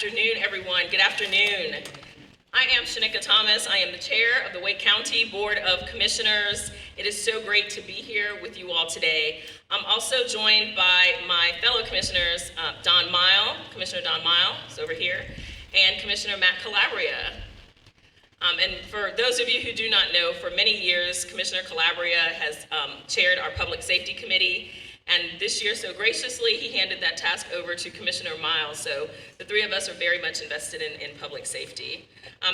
afternoon, everyone. Good afternoon. I am Shanika Thomas. I am the chair of the Wake County Board of Commissioners. It is so great to be here with you all today. I'm also joined by my fellow commissioners, Commissioner Don Mile is over here, and Commissioner Matt Calabria. And for those of you who do not know, for many years, Commissioner Calabria has chaired our Public Safety Committee, and this year, so graciously, he handed that task over to Commissioner Miles, so the three of us are very much invested in public safety.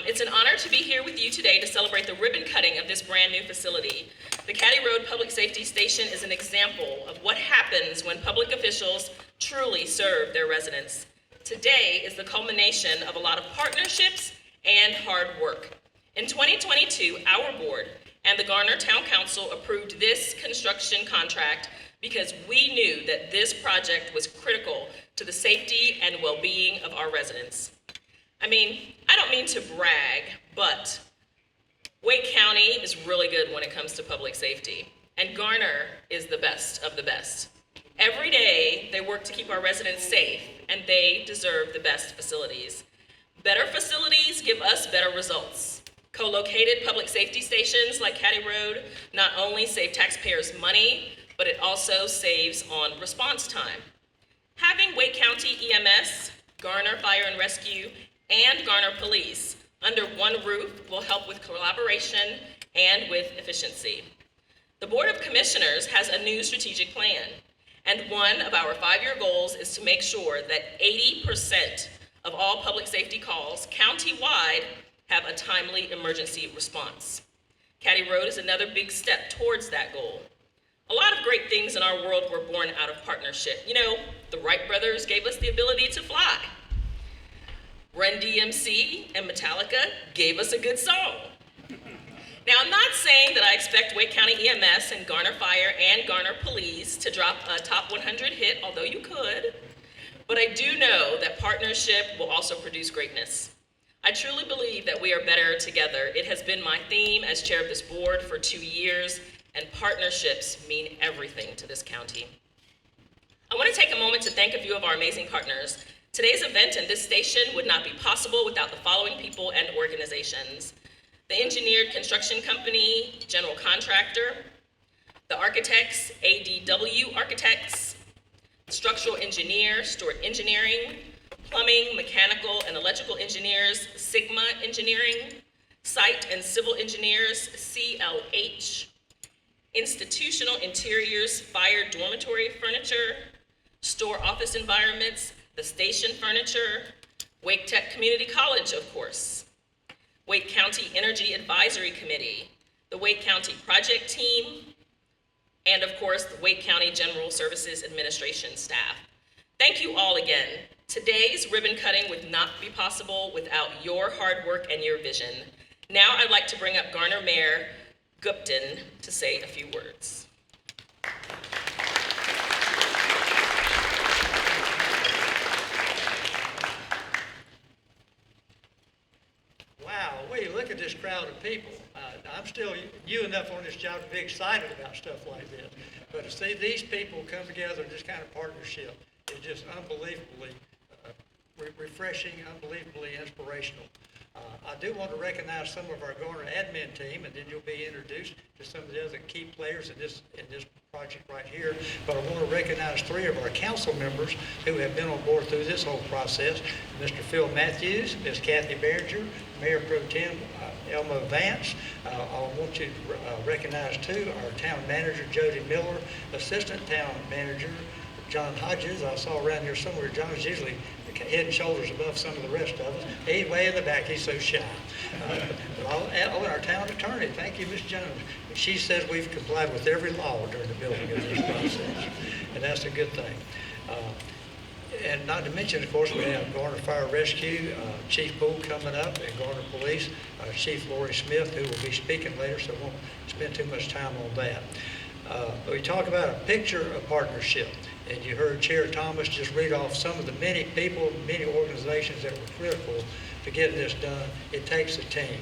It's an honor to be here with you today to celebrate the ribbon cutting of this brand new facility. The Caddy Road Public Safety Station is an example of what happens when public officials truly serve their residents. Today is the culmination of a lot of partnerships and hard work. In 2022, our board and the Garner Town Council approved this construction contract because we knew that this project was critical to the safety and well-being of our residents. I don't mean to brag, but Wake County is really good when it comes to public safety, and Garner is the best of the best. Every day, they work to keep our residents safe, and they deserve the best facilities. Better facilities give us better results. Co-located public safety stations like Caddy Road not only save taxpayers money, but it also saves on response time. Having Wake County EMS, Garner Fire and Rescue, and Garner Police under one roof will help with collaboration and with efficiency. The Board of Commissioners has a new strategic plan, and one of our 5-year goals is to make sure that 80% of all public safety calls countywide have a timely emergency response. Caddy Road is another big step towards that goal. A lot of great things in our world were born out of partnership. The Wright brothers gave us the ability to fly. Run DMC and Metallica gave us a good song. Now, I'm not saying that I expect Wake County EMS and Garner Fire and Garner Police to drop a top 100 hit, although you could, but I do know that partnership will also produce greatness. I truly believe that we are better together. It has been my theme as chair of this board for 2 years, and partnerships mean everything to this county. I want to take a moment to thank a few of our amazing partners. Today's event and this station would not be possible without the following people and organizations: the Engineered Construction Company, General Contractor, the Architects, ADW Architects, Structural Engineer, Stewart Engineering, Plumbing, Mechanical, and Electrical Engineers, Sigma Engineering, Site and Civil Engineers, CLH, Institutional Interiors, Fire Dormitory Furniture, Store Office Environments, the Station Furniture, Wake Tech Community College, of course, Wake County Energy Advisory Committee, the Wake County Project Team, and of course, the Wake County General Services Administration staff. Thank you all again. Today's ribbon cutting would not be possible without your hard work and your vision. Now I'd like to bring up Garner Mayor Gupton to say a few words. Wow, look at this crowd of people. I'm still new enough on this job to be excited about stuff like this. But to see these people come together in this kind of partnership is just unbelievably refreshing, unbelievably inspirational. I do want to recognize some of our Garner admin team, and then you'll be introduced to some of the other key players in this project right here. But I want to recognize 3 of our council members who have been on board through this whole process: Mr. Phil Matthews, Ms. Kathy Behringer, Mayor Pro Tem Elma Vance. I want you to recognize too our town manager Jody Miller, assistant town manager John Hodges. I saw around here somewhere. John is usually head and shoulders above some of the rest of us. He's way in the back. He's so shy. Our town attorney, thank you, Ms. Jones. She says we've complied with every law during the building of this process, and that's a good thing. And not to mention, of course, we have Garner Fire Rescue, Chief Poole coming up, and Garner Police, Chief Lori Smith, who will be speaking later, so we won't spend too much time on that. But we talk about a picture of partnership, and you heard Chair Thomas just read off some of the many people, many organizations that were critical to getting this done. It takes a team.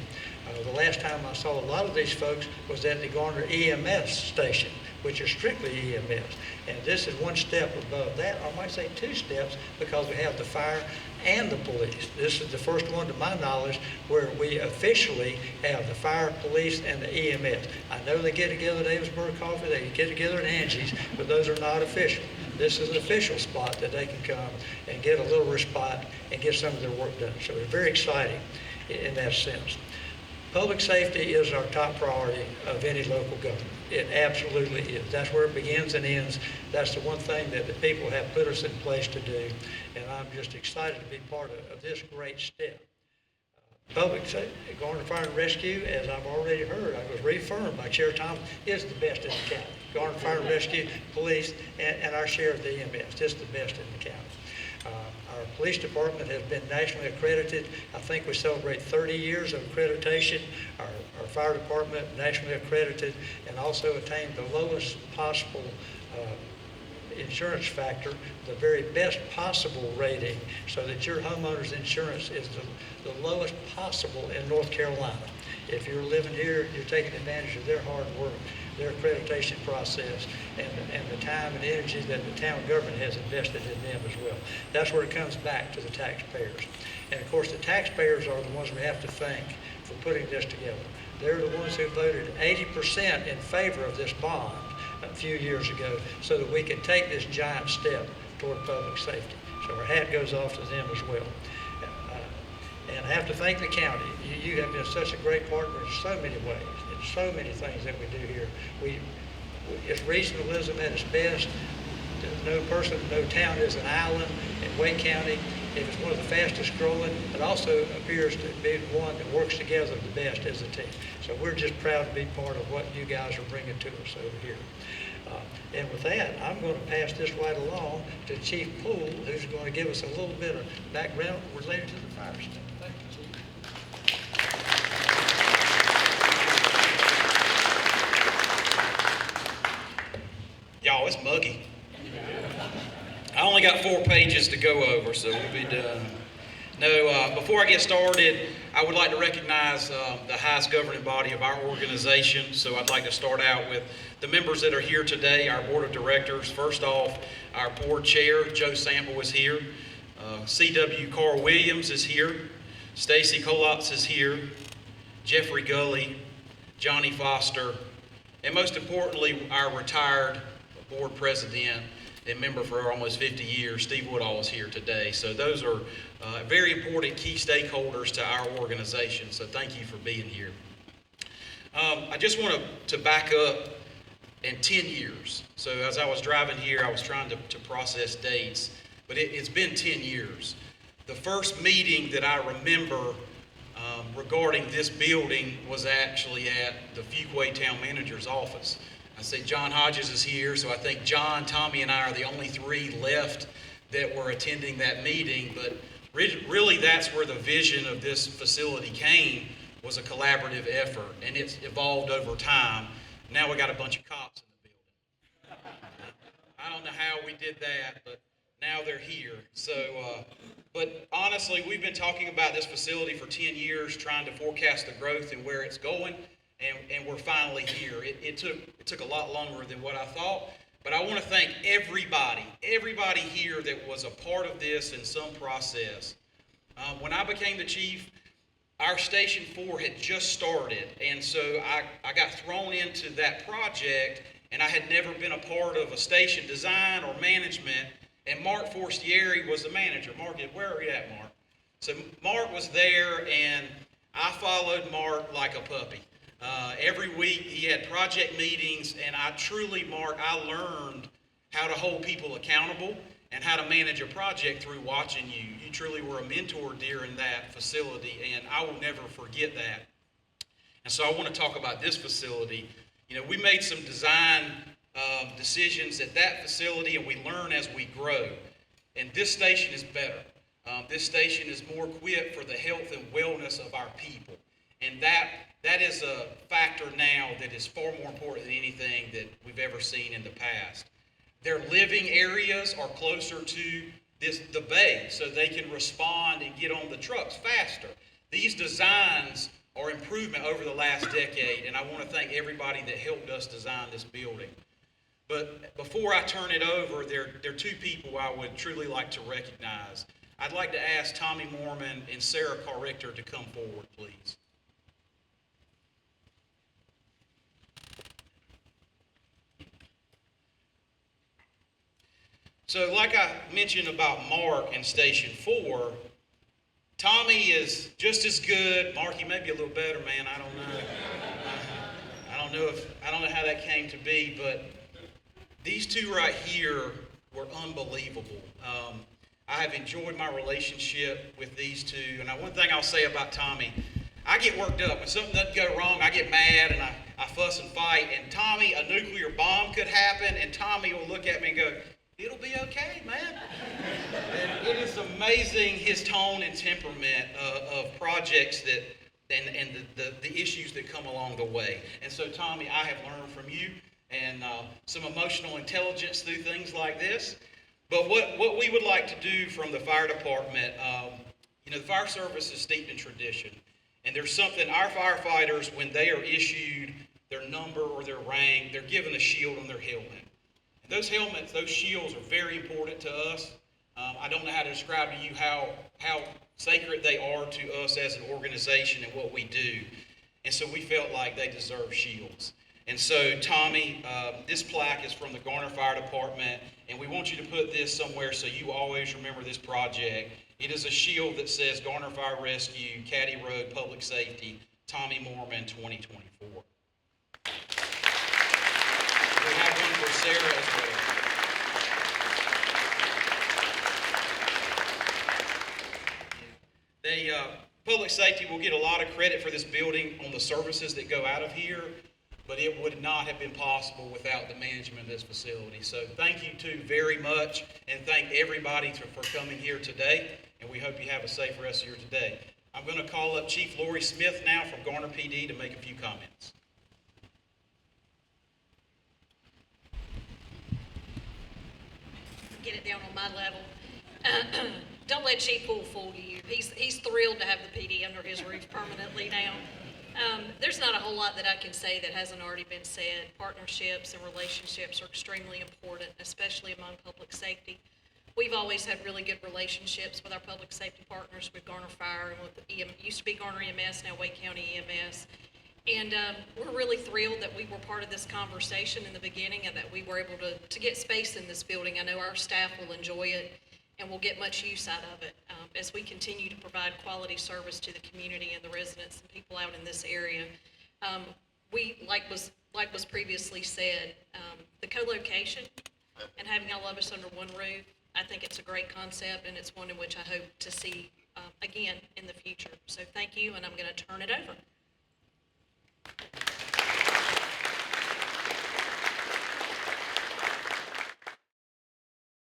The last time I saw a lot of these folks was at the Garner EMS station, which is strictly EMS. And this is one step above that, or I might say 2 steps, because we have the fire and the police. This is the first one, to my knowledge, where we officially have the fire, police, and the EMS. I know they get together at Davisburg Coffee, they get together at Angie's, but those are not official. This is an official spot that they can come and get a little respite and get some of their work done. So it's very exciting in that sense. Public safety is our top priority of any local government. It absolutely is. That's where it begins and ends. That's the one thing that the people have put us in place to do, and I'm just excited to be part of this great step. Public safety, Garner Fire and Rescue, as I've already heard, I was reaffirmed by Chair Thomas, is the best in the county. Garner Fire and Rescue, police, and our share of the EMS, just the best in the county. Our police department has been nationally accredited. I think we celebrate 30 years of accreditation. Our fire department, nationally accredited, and also attained the lowest possible insurance factor, the very best possible rating, so that your homeowner's insurance is the lowest possible in North Carolina. If you're living here, you're taking advantage of their hard work, their accreditation process, and the time and energy that the town government has invested in them as well. That's where it comes back to the taxpayers. And of course, the taxpayers are the ones we have to thank for putting this together. They're the ones who voted 80% in favor of this bond a few years ago, so that we can take this giant step toward public safety. So our hat goes off to them as well. And I have to thank the county. You have been such a great partner in so many ways, in so many things that we do here. It's regionalism at its best. No person, no town is an island. In Wake County, it is one of the fastest growing, but also appears to be one that works together the best as a team. So we're just proud to be part of what you guys are bringing to us over here. And with that, I'm going to pass this right along to Chief Poole, who's going to give us a little bit of background related to the fire stuff. Thank you, Chief. Y'all, it's muggy. I only got 4 pages to go over, so we'll be done. No, before I get started, I would like to recognize the highest governing body of our organization. So I'd like to start out with the members that are here today, our board of directors. First off, our board chair, Joe Sample, is here. C.W. Carl Williams is here. Stacy Colotz is here. Jeffrey Gully, Johnny Foster, and most importantly, our retired board president and member for almost 50 years, Steve Woodall, is here today. So those are very important key stakeholders to our organization. So thank you for being here. I just want to back up in 10 years. So as I was driving here, I was trying to process dates, but it's been 10 years. The first meeting that I remember regarding this building was actually at the Fuquay Town Manager's office. I say John Hodges is here, so I think John, Tommy, and I are the only 3 left that were attending that meeting, but really that's where the vision of this facility came, was a collaborative effort, and it's evolved over time. Now we got a bunch of cops in the building. I don't know how we did that, but now they're here. So, but honestly, we've been talking about this facility for 10 years, trying to forecast the growth and where it's going. And we're finally here. It took a lot longer than what I thought, but I want to thank everybody here that was a part of this in some process. When I became the chief, our Station 4 had just started, and so I got thrown into that project, and I had never been a part of a station design or management, and Mark Forstieri was the manager. Mark, where are you at, Mark? So Mark was there, and I followed Mark like a puppy. Every week he had project meetings, and Mark, I learned how to hold people accountable and how to manage a project through watching you. You truly were a mentor during that facility, and I will never forget that. And so I want to talk about this facility. You know, we made some design decisions at that facility, and we learn as we grow. And this station is better. This station is more equipped for the health and wellness of our people. And that is a factor now that is far more important than anything that we've ever seen in the past. Their living areas are closer to the bay, so they can respond and get on the trucks faster. These designs are improvement over the last decade, and I want to thank everybody that helped us design this building. But before I turn it over, there are 2 people I would truly like to recognize. I'd like to ask Tommy Mormon and Sarah Carrichter to come forward, please. So like I mentioned about Mark in Station 4, Tommy is just as good. Mark, you may be a little better, man. I don't know. I don't know how that came to be, but these two right here were unbelievable. I have enjoyed my relationship with these two. And one thing I'll say about Tommy, I get worked up. When something doesn't go wrong, I get mad and I fuss and fight. And Tommy, a nuclear bomb could happen, and Tommy will look at me and go, "It'll be okay, man." And it is amazing his tone and temperament of projects that and the issues that come along the way. And so, Tommy, I have learned from you and some emotional intelligence through things like this. But what we would like to do from the fire department, the fire service is steeped in tradition. And there's something, our firefighters, when they are issued their number or their rank, they're given a shield on their helmet. And those helmets, those shields are very important to us. I don't know how to describe to you how sacred they are to us as an organization and what we do. And so we felt like they deserve shields. And so, Tommy, this plaque is from the Garner Fire Department, and we want you to put this somewhere so you always remember this project. It is a shield that says Garner Fire Rescue, Caddy Road, Public Safety, Tommy Mormon, 2024. We have one for Sarah as well. Public Safety will get a lot of credit for this building on the services that go out of here, but it would not have been possible without the management of this facility. So thank you two very much, and thank everybody for coming here today, and we hope you have a safe rest of your day. I'm going to call up Chief Lori Smith now from Garner PD to make a few comments. Get it down on my level. Don't let Chief Poole fool you. He's thrilled to have the PD under his roof permanently now. There's not a whole lot that I can say that hasn't already been said. Partnerships and relationships are extremely important, especially among public safety. We've always had really good relationships with our public safety partners, with Garner Fire and with used to be Garner EMS, now Wake County EMS. And we're really thrilled that we were part of this conversation in the beginning and that we were able to get space in this building. I know our staff will enjoy it and we'll get much use out of it as we continue to provide quality service to the community and the residents and people out in this area. We, like was previously said, the co-location and having all of us under one roof, I think it's a great concept and it's one in which I hope to see again in the future. So thank you, and I'm going to turn it over.